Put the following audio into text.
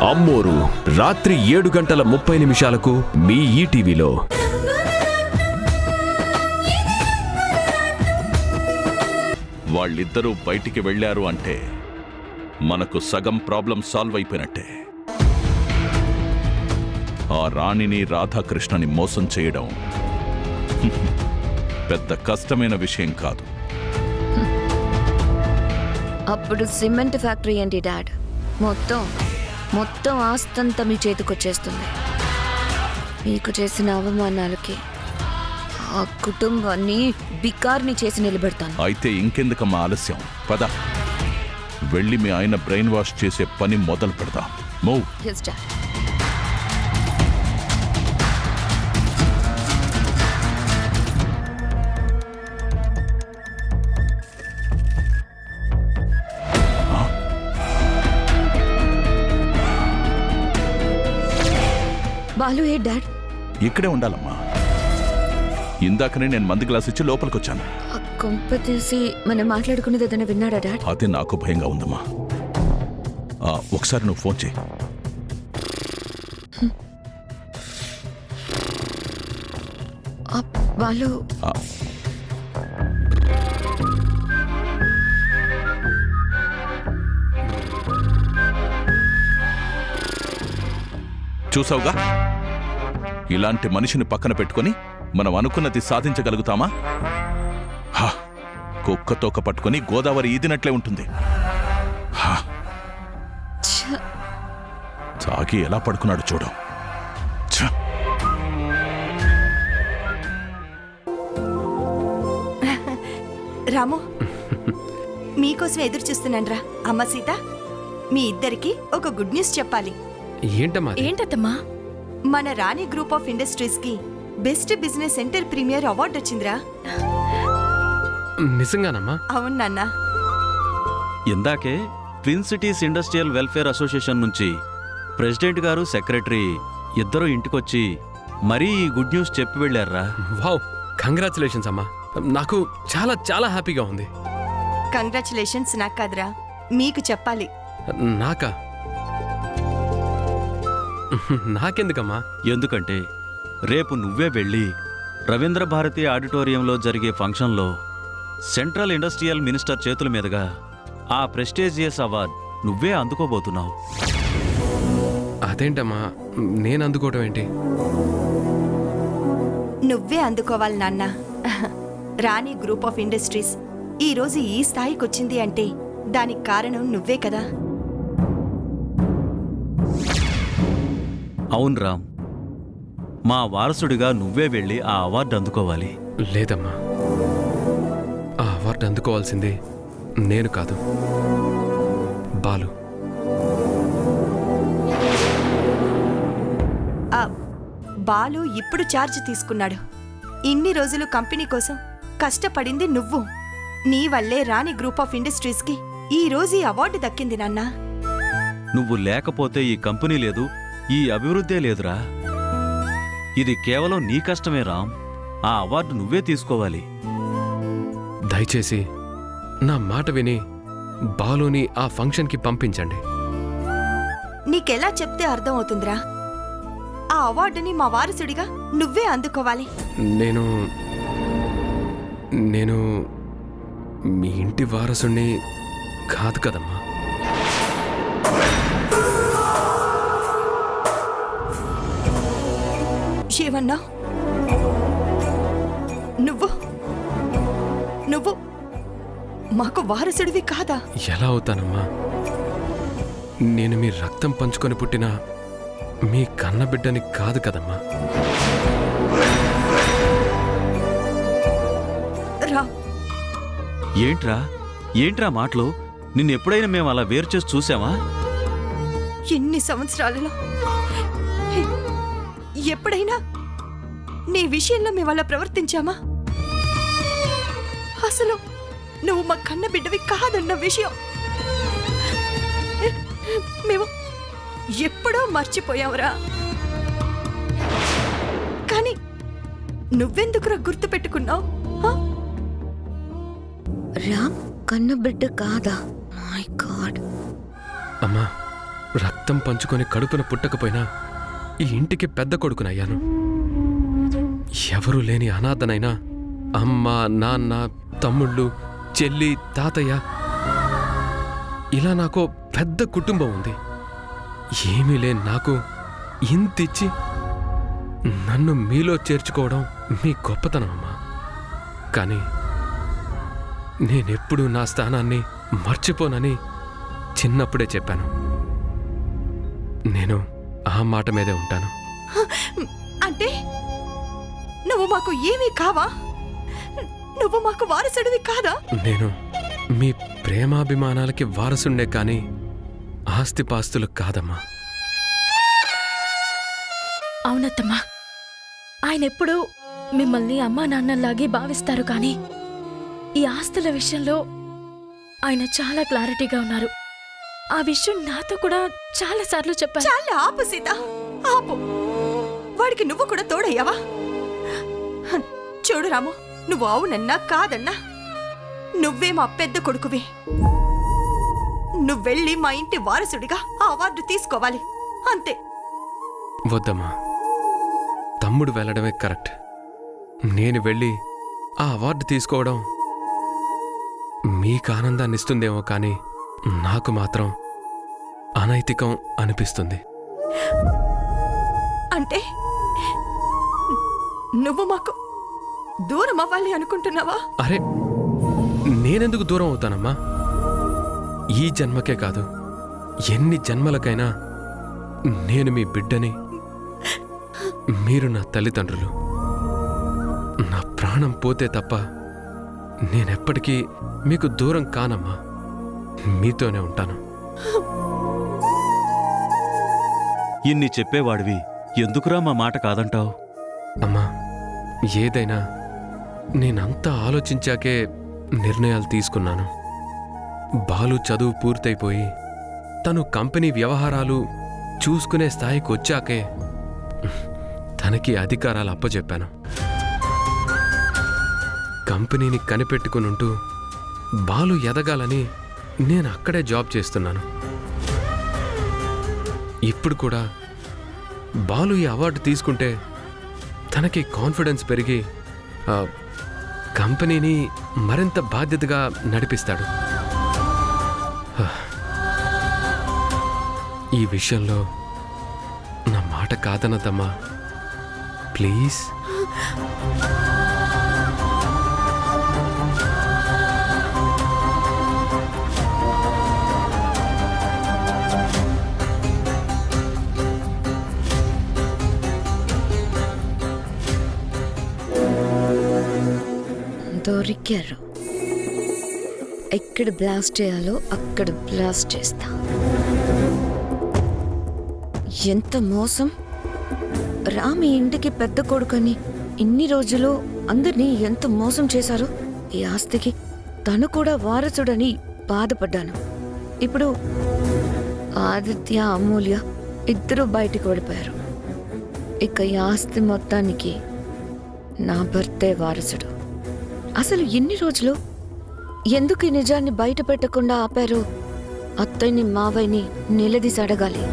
అమ్మోరు రాత్రి 7:30 మీ ఈటీవీలో. వాళ్ళిద్దరూ బయటికి వెళ్లారు అంటే మనకు సగం ప్రాబ్లం సాల్వ్ అయిపోయినట్టే. ఆ రాణిని రాధాకృష్ణని మోసం చేయడం పెద్ద కష్టమైన విషయం కాదు. అప్పుడు సిమెంట్ ఫ్యాక్టరీ ఏంటి డాడ్? మొత్తం ఆస్తంతా మీ చేతికొచ్చేస్తుంది. మీకు చేసిన అవమానాలకి ఆ కుటుంబాన్ని బికార్ని చేసి నిలబెడతాను. అయితే ఇంకెందుకమ్మా ఆలస్యం? పద, వెళ్ళి మీ ఆయన బ్రెయిన్ వాష్ చేసే పని మొదలు పెడదాం. మూవ్. Yes, Dad. బాలు ఏ డాడ్? ఇక్కడే ఉండాలమ్మా. ఇందాకనే నేను మందు గ్లాస్ ఇచ్చి లోపలికొచ్చాను. కొంప తీసి మనం మాట్లాడుకునేది ఏదైనా విన్నాడా డాడ్? అది నాకు భయంగా ఉందమ్మా. ఒకసారి నువ్వు ఫోన్ చేయి. బాలు చూసావుగా, ఇలాంటి మనిషిని పక్కన పెట్టుకొని మనం అనుకున్నది సాధించగలుగుతామా? కుక్కతోక పట్టుకొని గోదావరి ఈదినట్లే ఉంటుంది. తాగి ఎలా పడుకున్నాడు చూడు. రాము, మీకోసం ఎదురు చూస్తున్నాన్రా. అమ్మ సీత, మీ ఇద్దరికి ఒక గుడ్ న్యూస్ చెప్పాలి. ఏంటమ్మా? మన రాణి గ్రూప్ ఆఫ్ ఇండస్ట్రీస్ కి best business centre premier award వచ్చిందిరా. నిజంగానమ్మా? అవును నాన్న. ఇందాకే twin cities industrial welfare association నుంచి ప్రెసిడెంట్ గారు, సెక్రటరీ ఇద్దరు ఇంటికొచ్చి మరీ ఈ గుడ్ న్యూస్ చెప్పి వెళ్ళారా. వావ్, కంగ్రాచులేషన్స్ అమ్మా. నాకు చాలా చాలా హ్యాపీగా ఉంది. కంగ్రాచులేషన్స్ నాకు కాదురా, మీకు చెప్పాలి. నాకా? నాకెందుకమ్మా? ఎందుకంటే రేపు నువ్వే వెళ్ళి రవీంద్ర భారతి ఆడిటోరియంలో జరిగే ఫంక్షన్లో సెంట్రల్ ఇండస్ట్రియల్ మినిస్టర్ చేతుల మీదుగా ఆ ప్రెస్టీజియస్ అవార్డ్ నువ్వే అందుకోబోతున్నావు. అదేంటమ్మా, నేను అందుకోవటం ఏంటి? నువ్వే అందుకోవాలి నాన్న. రాణి గ్రూప్ ఆఫ్ ఇండస్ట్రీస్ ఈ రోజు ఈ స్థాయికి వచ్చింది అంటే దానికి కారణం నువ్వే కదా. అవును రామ్, మా వారసుడిగా నువ్వే వెళ్ళి ఆ అవార్డు అందుకోవాలి. లేదమ్మా, ఆ అవార్డు అందుకోవాల్సింది నేను కాదు, బాలు. బాలు ఇప్పుడు ఛార్జ్ తీసుకున్నాడు. ఇన్ని రోజులు కంపెనీ కోసం కష్టపడింది నువ్వు. నీ వల్లే రాణి గ్రూప్ ఆఫ్ ఇండస్ట్రీస్ కి ఈ రోజు ఈ అవార్డు దక్కింది నాన్న. నువ్వు లేకపోతే ఈ కంపెనీ లేదు, ఈ అభివృద్ధే లేదురా. ఇది కేవలం నీ కష్టమే రామ్. ఆ అవార్డు నువ్వే తీసుకోవాలి. దయచేసి నా మాట విని బాలుని ఆ ఫంక్షన్కి పంపించండి. నీకెలా చెప్తే అర్థం అవుతుందిరా? ఆ అవార్డుని మా వారసుడిగా నువ్వే అందుకోవాలి. నేను మీ ఇంటి వారసుని కాదు కదమ్మా. ఏమన్నా? నువ్వు మాకు వారసుడివి కాదా? ఎలా అవుతానమ్మా? నేను మీ రక్తం పంచుకొని పుట్టిన మీ కన్నబిడ్డని కాదు కదమ్మా. ఏంట్రా మాటలు? నిన్నెప్పుడైనా మేము అలా వేరు చేసి చూసామా? ఎన్ని సంవత్సరాలలో ఎప్పుడైనా నీ విషయంలో మేము అలా ప్రవర్తించామా? అసలు నువ్వు మా కన్న బిడ్డవి కాదన్న విషయం మేము ఎప్పుడో మర్చిపోయావురా. కానీ నువ్వెందుకురా గుర్తు పెట్టుకున్నావు? రామ్ కన్న బిడ్డ కాదా? My God. అమ్మా, రక్తం పంచుకొని కడుపున పుట్టకపోయినా ఈ ఇంటికి పెద్ద కొడుకునయ్యాను. ఎవరూ లేని అనాథనైనా అమ్మ, నాన్న, తమ్ముళ్ళు, చెల్లి, తాతయ్య ఇలా నాకు పెద్ద కుటుంబం ఉంది. ఏమీ లేని నాకు ఇంతిచ్చి నన్ను మీలో చేర్చుకోవడం మీ గొప్పతనం అమ్మా. కానీ నేనెప్పుడూ నా స్థానాన్ని మర్చిపోనని చిన్నప్పుడే చెప్పాను. నేను ఆ మాట మీదే ఉంటాను. అంటే నువ్వు మాకు ఏమీ కావా? నువ్వు మాకు వారసుడివి కాదా? నేను మీ ప్రేమాభిమానాలకి వారసుండే కానీ ఆస్తిపాస్తులు కాదమ్మా. అవునత్తమ్మా, ఆయన ఎప్పుడూ మిమ్మల్ని అమ్మా నాన్నలాగే భావిస్తారు, కానీ ఈ ఆస్తుల విషయంలో ఆయన చాలా క్లారిటీగా ఉన్నారు. ఆ విషయం నాతో కూడా చాలా సార్లు చెప్పారు. చాలా ఆపు సీత, ఆపు. వాడికి నువ్వు కూడా తోడయ్యావా? చూడు రాము, నువ్వు అవునన్నా కాదన్నా నువ్వే మా పెద్ద కొడుకువి. నువ్వెళ్ళి మా ఇంటి వారసుడిగా ఆ అవార్డు తీసుకోవాలి, అంతే. వద్దమ్మా, తమ్ముడు వెళ్ళడమే కరెక్ట్. నేను వెళ్ళి ఆ అవార్డు తీసుకోవడం మీకు ఆనందాన్ని ఇస్తుందేమో కానీ నాకు మాత్రం అనైతికం అనిపిస్తుంది. అంటే నువ్వు మాకు దూరం అవ్వాలి అనుకుంటున్నావా? అరే, నేనెందుకు దూరం అవుతానమ్మా? ఈ జన్మకే కాదు, ఎన్ని జన్మలకైనా నేను మీ బిడ్డని, మీరు నా తల్లిదండ్రులు. నా ప్రాణం పోతే తప్ప నేనెప్పటికీ మీకు దూరం కానమ్మా. మీతోనే ఉంటాను. ఇన్ని చెప్పేవాడివి ఎందుకురా మా మాట కాదంటావు? అమ్మా, ఏదైనా నేనంతా ఆలోచించాకే నిర్ణయాలు తీసుకున్నాను. బాలు చదువు పూర్తయిపోయి తను కంపెనీ వ్యవహారాలు చూసుకునే స్థాయికి వచ్చాకే తనకి అధికారాలు అప్పచెప్పాను. కంపెనీని కనిపెట్టుకునుంటూ బాలు ఎదగాలని నేను అక్కడే జాబ్ చేస్తున్నాను. ఇప్పుడు కూడా బాలు ఈ అవార్డు తీసుకుంటే తనకి కాన్ఫిడెన్స్ పెరిగి కంపెనీని మరింత బాధ్యతగా నడిపిస్తాడు. ఈ విషయంలో నా మాట కాదనద్దమ్మా, ప్లీజ్. దొరికారు. ఎక్కడ బ్లాస్ట్ చేయాలో అక్కడ బ్లాస్ట్ చేస్తా. ఎంత మోసం! రామి ఇంటికి పెద్ద కొడుకని ఇన్ని రోజులు అందరినీ ఎంత మోసం చేశారు. ఈ ఆస్తికి తను కూడా వారసుడని బాధపడ్డాను. ఇప్పుడు ఆదిత్య, అమూల్య ఇద్దరు బయటికి వెళ్ళిపోయారు. ఇక ఈ ఆస్తి మొత్తానికి నా భర్తే వారసుడు. అసలు ఎన్ని రోజులు ఎందుకు ఈ నిజాన్ని బయట పెట్టకుండా ఆపారో అత్తయ్యని, మావయ్యని నిలదీసి అడగాలి.